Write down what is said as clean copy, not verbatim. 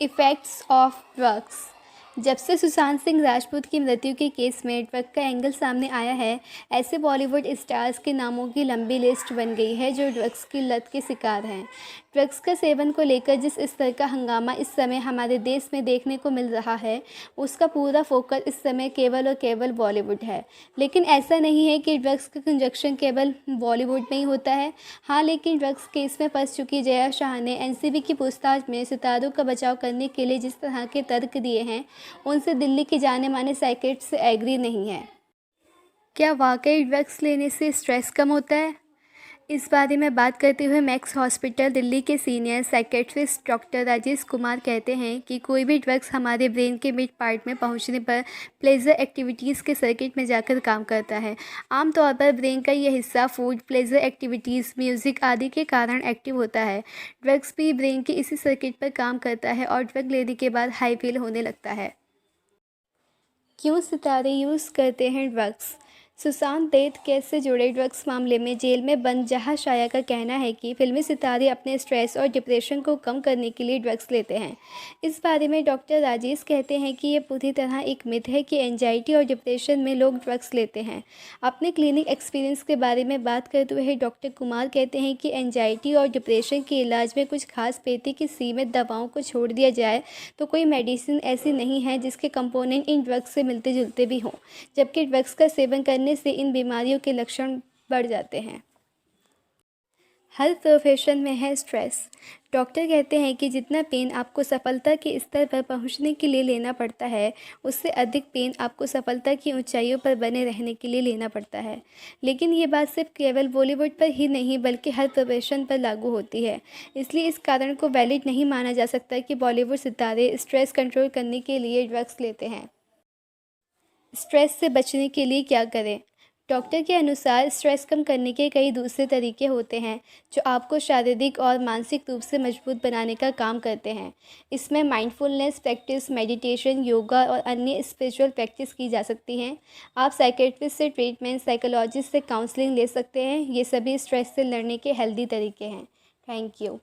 Effects of drugs. जब से सुशांत सिंह राजपूत की मृत्यु के केस में ड्रग का एंगल सामने आया है, ऐसे बॉलीवुड स्टार्स के नामों की लंबी लिस्ट बन गई है जो ड्रग्स की लत के शिकार हैं। ड्रग्स का सेवन को लेकर जिस स्तर का हंगामा इस समय हमारे देश में देखने को मिल रहा है, उसका पूरा फोकस इस समय केवल और केवल बॉलीवुड है। लेकिन ऐसा नहीं है कि ड्रग्स का कंजक्शन केवल बॉलीवुड में ही होता है। हाँ, लेकिन ड्रग्स केस में फंस चुकी जया शाह ने एनसीबी की पूछताछ में सितारों का बचाव करने के लिए जिस तरह के तर्क दिए हैं, उनसे दिल्ली के जाने माने साइकियाट्रिस्ट एग्री नहीं है। क्या वाकई ड्रग्स लेने से स्ट्रेस कम होता है? इस बारे में बात करते हुए मैक्स हॉस्पिटल दिल्ली के senior psychiatrist doctor Rajesh Kumar कहते हैं कि कोई भी ड्रग्स हमारे ब्रेन के मिड पार्ट में पहुंचने पर प्लेजर एक्टिविटीज़ के सर्किट में जाकर काम करता है। आमतौर पर ब्रेन का यह हिस्सा फूड, प्लेजर एक्टिविटीज़, म्यूज़िक आदि के कारण एक्टिव होता है। ड्रग्स भी ब्रेन के इसी सर्किट पर काम करता है और ड्रग लेने के बाद हाई फील होने लगता है। क्यों सितारे यूज़ करते हैं ड्रग्स? सुशांत डेथ केस से जुड़े ड्रग्स मामले में जेल में बंद जहां शाया का कहना है कि फिल्मी सितारे अपने स्ट्रेस और डिप्रेशन को कम करने के लिए ड्रग्स लेते हैं। इस बारे में डॉक्टर राजेश कहते हैं कि ये पूरी तरह एक मिथ है कि एंजाइटी और डिप्रेशन में लोग ड्रग्स लेते हैं। अपने क्लिनिक एक्सपीरियंस के बारे में बात करते हुए डॉक्टर कुमार कहते हैं कि एंजाइटी और डिप्रेशन के इलाज में कुछ खास पेटी की सीमित दवाओं को छोड़ दिया जाए तो कोई मेडिसिन ऐसी नहीं है जिसके कंपोनेंट इन ड्रग्स से मिलते जुलते भी हों, जबकि ड्रग्स का सेवन करने से इन बीमारियों के लक्षण बढ़ जाते हैं। हर प्रोफेशन में है स्ट्रेस। डॉक्टर कहते हैं कि जितना पेन आपको सफलता के स्तर पर पहुंचने के लिए लेना पड़ता है, उससे अधिक पेन आपको सफलता की ऊंचाइयों पर बने रहने के लिए लेना पड़ता है। लेकिन ये बात सिर्फ केवल बॉलीवुड पर ही नहीं बल्कि हर प्रोफेशन पर लागू होती है। इसलिए इस कारण को वैलिड नहीं माना जा सकता कि बॉलीवुड सितारे स्ट्रेस कंट्रोल करने के लिए ड्रग्स लेते हैं। स्ट्रेस से बचने के लिए क्या करें? डॉक्टर के अनुसार स्ट्रेस कम करने के कई दूसरे तरीके होते हैं जो आपको शारीरिक और मानसिक रूप से मजबूत बनाने का काम करते हैं। इसमें माइंडफुलनेस प्रैक्टिस, मेडिटेशन, योगा और अन्य स्पिरिचुअल प्रैक्टिस की जा सकती हैं। आप साइकियाट्रिस्ट से ट्रीटमेंट, साइकोलॉजिस्ट से काउंसलिंग ले सकते हैं। ये सभी स्ट्रेस से लड़ने के हेल्दी तरीके हैं। Thank you.